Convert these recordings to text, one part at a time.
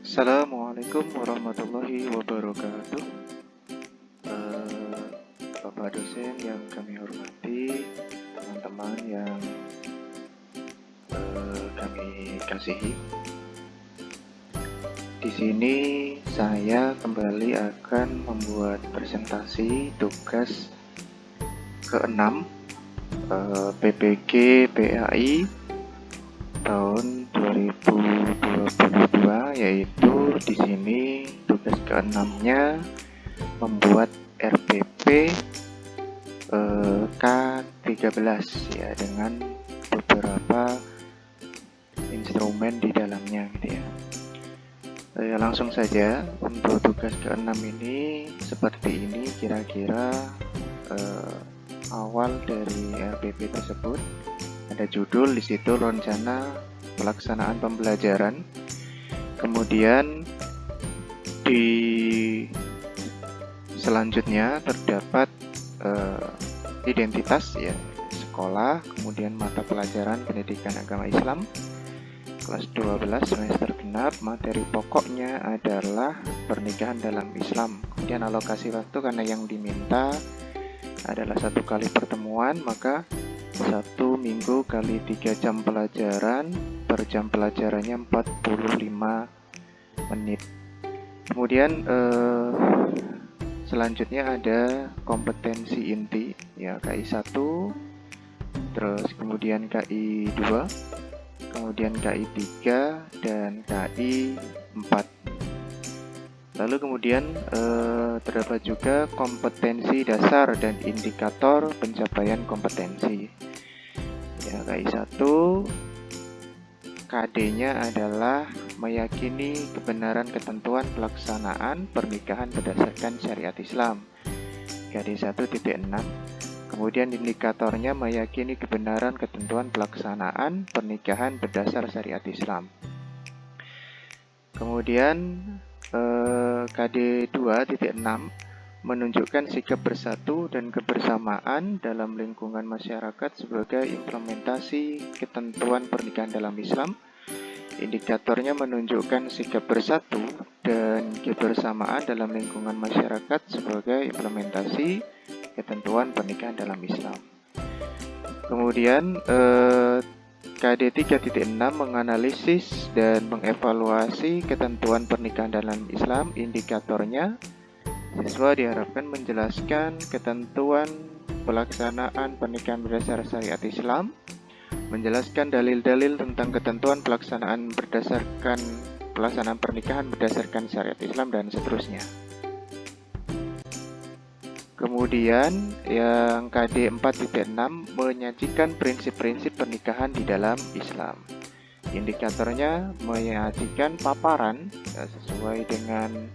Assalamualaikum warahmatullahi wabarakatuh. Eh, Bapak dosen yang kami hormati, teman-teman yang kami kasihi. Di sini saya kembali akan membuat presentasi tugas ke-6 PPG PAI tahun 2022, yaitu di sini tugas ke-6-nya membuat RPP K13 ya, dengan beberapa instrumen di dalamnya gitu ya. Langsung saja untuk tugas ke-6 ini seperti ini kira-kira awal dari RPP tersebut. Ada judul di situ, rencana pelaksanaan pembelajaran. Kemudian di selanjutnya terdapat identitas ya, sekolah, kemudian mata pelajaran pendidikan agama Islam kelas 12 semester genap. Materi pokoknya adalah pernikahan dalam Islam. Kemudian alokasi waktu karena yang diminta adalah 1 kali pertemuan, maka 1 minggu kali 3 jam pelajaran, per jam pelajarannya 45 menit. Kemudian selanjutnya ada kompetensi inti ya, KI 1, terus kemudian KI 2, kemudian KI 3 dan KI 4. Lalu kemudian terdapat juga kompetensi dasar dan indikator pencapaian kompetensi. Ya, KI 1 KD-nya adalah meyakini kebenaran ketentuan pelaksanaan pernikahan berdasarkan syariat Islam. KD 1.6. Kemudian indikatornya meyakini kebenaran ketentuan pelaksanaan pernikahan berdasar syariat Islam. Kemudian KD 2.6 menunjukkan sikap bersatu dan kebersamaan dalam lingkungan masyarakat sebagai implementasi ketentuan pernikahan dalam Islam. Indikatornya menunjukkan sikap bersatu dan kebersamaan dalam lingkungan masyarakat sebagai implementasi ketentuan pernikahan dalam Islam. Kemudian KD 3.6 menganalisis dan mengevaluasi ketentuan pernikahan dalam Islam. Indikatornya, siswa diharapkan menjelaskan ketentuan pelaksanaan pernikahan berdasar syariat Islam, menjelaskan dalil-dalil tentang ketentuan pelaksanaan pernikahan berdasarkan syariat Islam, dan seterusnya. Kemudian yang KD 4.6 menyajikan prinsip-prinsip pernikahan di dalam Islam. Indikatornya menyajikan paparan ya, sesuai dengan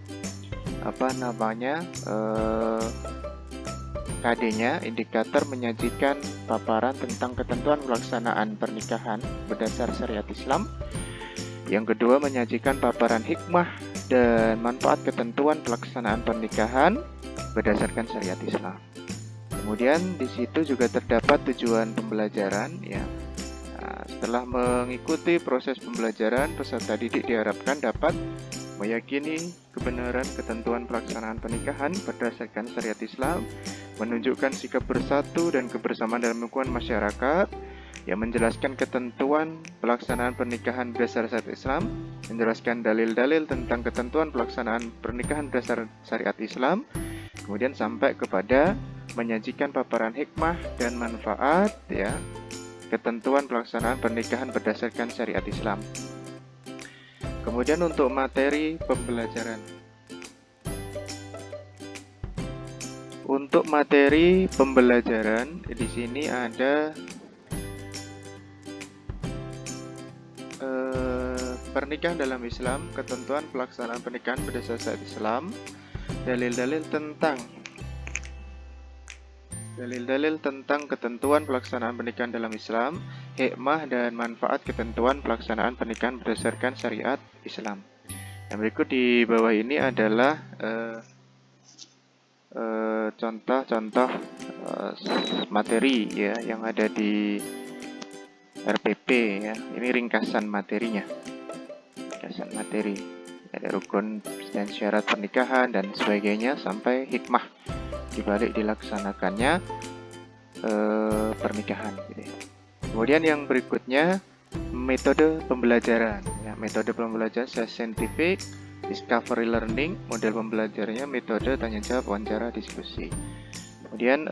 KD-nya. Indikator menyajikan paparan tentang ketentuan pelaksanaan pernikahan berdasar syariat Islam. Yang kedua, menyajikan paparan hikmah dan manfaat ketentuan pelaksanaan pernikahan berdasarkan syariat Islam. Kemudian di situ juga terdapat tujuan pembelajaran ya. Setelah mengikuti proses pembelajaran, peserta didik diharapkan dapat meyakini kebenaran ketentuan pelaksanaan pernikahan berdasarkan syariat Islam, menunjukkan sikap bersatu dan kebersamaan dalam lingkungan masyarakat, yang menjelaskan ketentuan pelaksanaan pernikahan berdasar syariat Islam, menjelaskan dalil-dalil tentang ketentuan pelaksanaan pernikahan berdasar syariat Islam, kemudian sampai kepada menyajikan paparan hikmah dan manfaat ya, ketentuan pelaksanaan pernikahan berdasarkan syariat Islam. Kemudian untuk materi pembelajaran. Untuk materi pembelajaran di sini ada pernikahan dalam Islam, ketentuan pelaksanaan pernikahan berdasar syariat Islam, dalil-dalil tentang ketentuan pelaksanaan pernikahan dalam Islam, hikmah dan manfaat ketentuan pelaksanaan pernikahan berdasarkan syariat Islam. Yang berikut di bawah ini adalah contoh-contoh materi ya yang ada di RPP ya. Ini ringkasan materinya. Ringkasan materi. ada rukun dan syarat pernikahan dan sebagainya, sampai hikmah dibalik dilaksanakannya pernikahan gitu ya. Kemudian yang berikutnya metode pembelajaran ya, metode pembelajaran scientific discovery learning, model pembelajarannya metode tanya jawab, wawancara, diskusi. Kemudian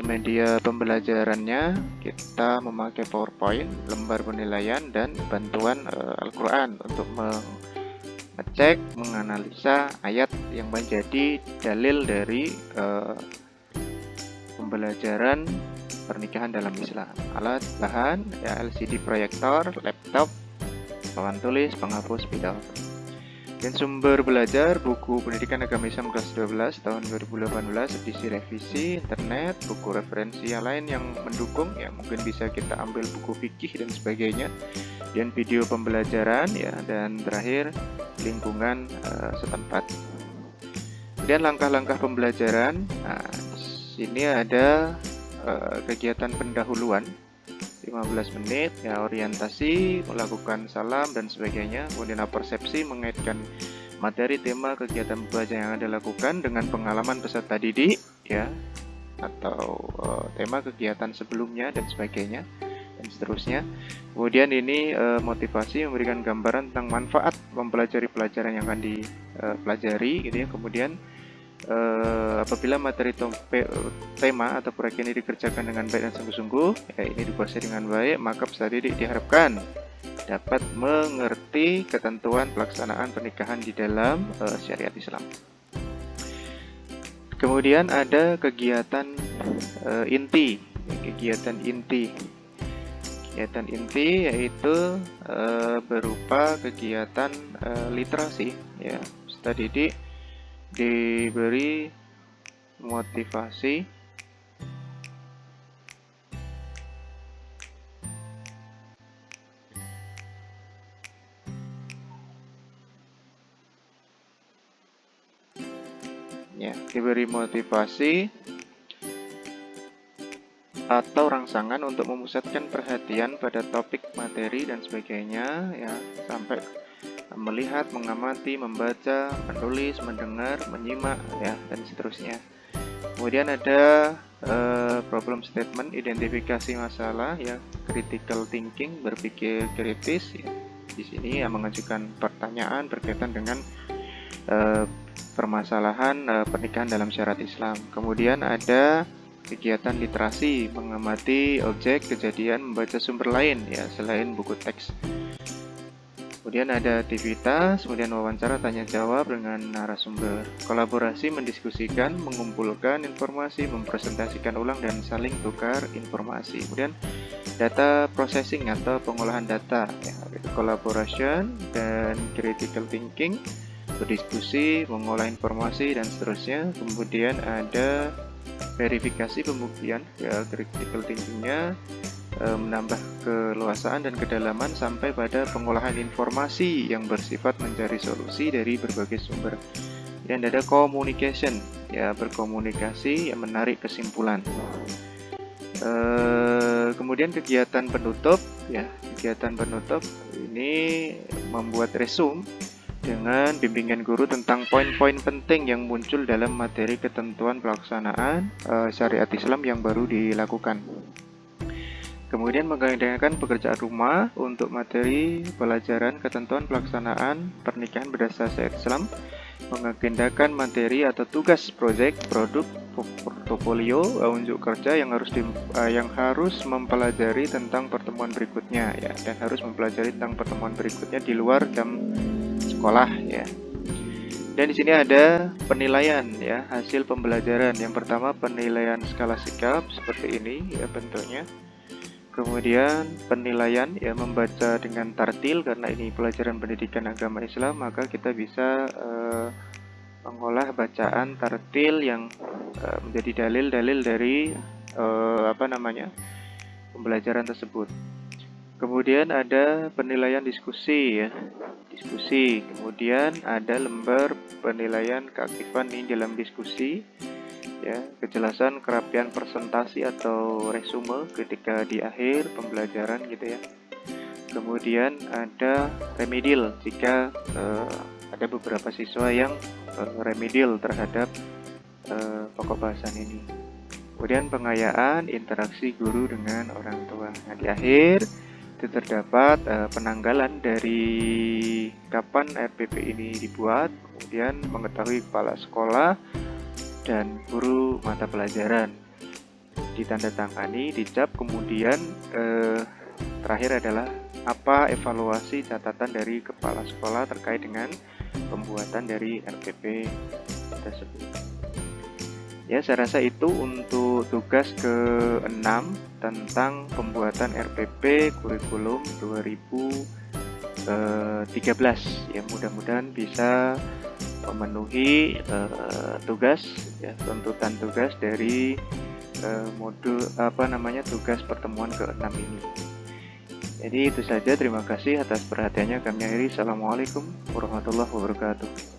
media pembelajarannya kita memakai PowerPoint, lembar penilaian, dan bantuan Al-Quran untuk mengecek, menganalisa ayat yang menjadi dalil dari pembelajaran pernikahan dalam Islam. Alat bahan ya, LCD proyektor, laptop, papan tulis, penghapus, spidol. Dan sumber belajar buku Pendidikan Agama Islam kelas 12 tahun 2018, edisi revisi, internet, buku referensi yang lain yang mendukung ya, mungkin bisa kita ambil buku fikih dan sebagainya, dan video pembelajaran ya, dan terakhir lingkungan setempat. Kemudian langkah-langkah pembelajaran. Nah, di sini ada kegiatan pendahuluan 15 menit ya, orientasi, melakukan salam dan sebagainya. Kemudian persepsi, mengaitkan materi, tema, kegiatan belajar yang Anda lakukan dengan pengalaman peserta didik ya, atau tema kegiatan sebelumnya dan sebagainya, dan seterusnya. Kemudian ini motivasi, memberikan gambaran tentang manfaat mempelajari pelajaran yang akan dipelajari gitu ya. Kemudian apabila materi tema atau proyek ini dikerjakan dengan baik dan sungguh-sungguh ya, ini dikuasai dengan baik, maka peserta didik diharapkan dapat mengerti ketentuan pelaksanaan pernikahan di dalam syariat Islam. Kemudian ada kegiatan inti. Kegiatan inti yaitu berupa kegiatan literasi ya. Peserta didik diberi motivasi atau rangsangan untuk memusatkan perhatian pada topik, materi dan sebagainya ya, sampai melihat, mengamati, membaca, menulis, mendengar, menyimak ya, dan seterusnya. Kemudian ada problem statement, identifikasi masalah ya, critical thinking, berpikir kritis ya. Di sini ya, mengajukan pertanyaan berkaitan dengan permasalahan pernikahan dalam syariat Islam. Kemudian ada kegiatan literasi, mengamati objek, kejadian, membaca sumber lain ya selain buku teks. Kemudian ada aktivitas, kemudian wawancara tanya jawab dengan narasumber. Kolaborasi, mendiskusikan, mengumpulkan informasi, mempresentasikan ulang dan saling tukar informasi. Kemudian data processing atau pengolahan data ya, collaboration dan critical thinking, berdiskusi, mengolah informasi dan seterusnya. Kemudian ada verifikasi pembuktian ya, critical thinkingnya menambah keluasaan dan kedalaman sampai pada pengolahan informasi yang bersifat mencari solusi dari berbagai sumber. Dan ada communication ya, berkomunikasi yang menarik kesimpulan. Kemudian kegiatan penutup ya, kegiatan penutup ini membuat resume dengan bimbingan guru tentang poin-poin penting yang muncul dalam materi ketentuan pelaksanaan syariat Islam yang baru dilakukan. Kemudian mengagendakan pekerjaan rumah untuk materi pelajaran ketentuan pelaksanaan pernikahan berdasar syariat Islam, mengagendakan materi atau tugas proyek, produk, portofolio, unjuk kerja yang harus mempelajari tentang pertemuan berikutnya ya, dan harus mempelajari tentang pertemuan berikutnya di luar jam sekolah ya. Dan di sini ada penilaian ya, hasil pembelajaran. Yang pertama penilaian skala sikap seperti ini ya bentuknya. Kemudian penilaian ya, membaca dengan tartil, karena ini pelajaran pendidikan agama Islam, maka kita bisa mengolah bacaan tartil yang menjadi dalil-dalil dari pembelajaran tersebut. Kemudian ada penilaian diskusi ya, diskusi. Kemudian ada lembar penilaian keaktifan di dalam diskusi ya, kejelasan kerapian presentasi atau resume ketika di akhir pembelajaran gitu ya. Kemudian ada remedial jika ada beberapa siswa yang remedial terhadap pokok bahasan ini. Kemudian pengayaan interaksi guru dengan orang tua. Nah, di akhir itu terdapat penanggalan dari kapan RPP ini dibuat, kemudian mengetahui kepala sekolah dan guru mata pelajaran. Ditandatangani, dicap, kemudian terakhir adalah apa evaluasi catatan dari kepala sekolah terkait dengan pembuatan dari RPP tersebut. Ya, saya rasa itu untuk tugas ke-6 tentang pembuatan RPP kurikulum 2013. Ya, mudah-mudahan bisa memenuhi tugas, ya, tuntutan tugas dari tugas pertemuan ke-6 ini. Jadi itu saja, terima kasih atas perhatiannya. Kami akhiri. Assalamualaikum warahmatullahi wabarakatuh.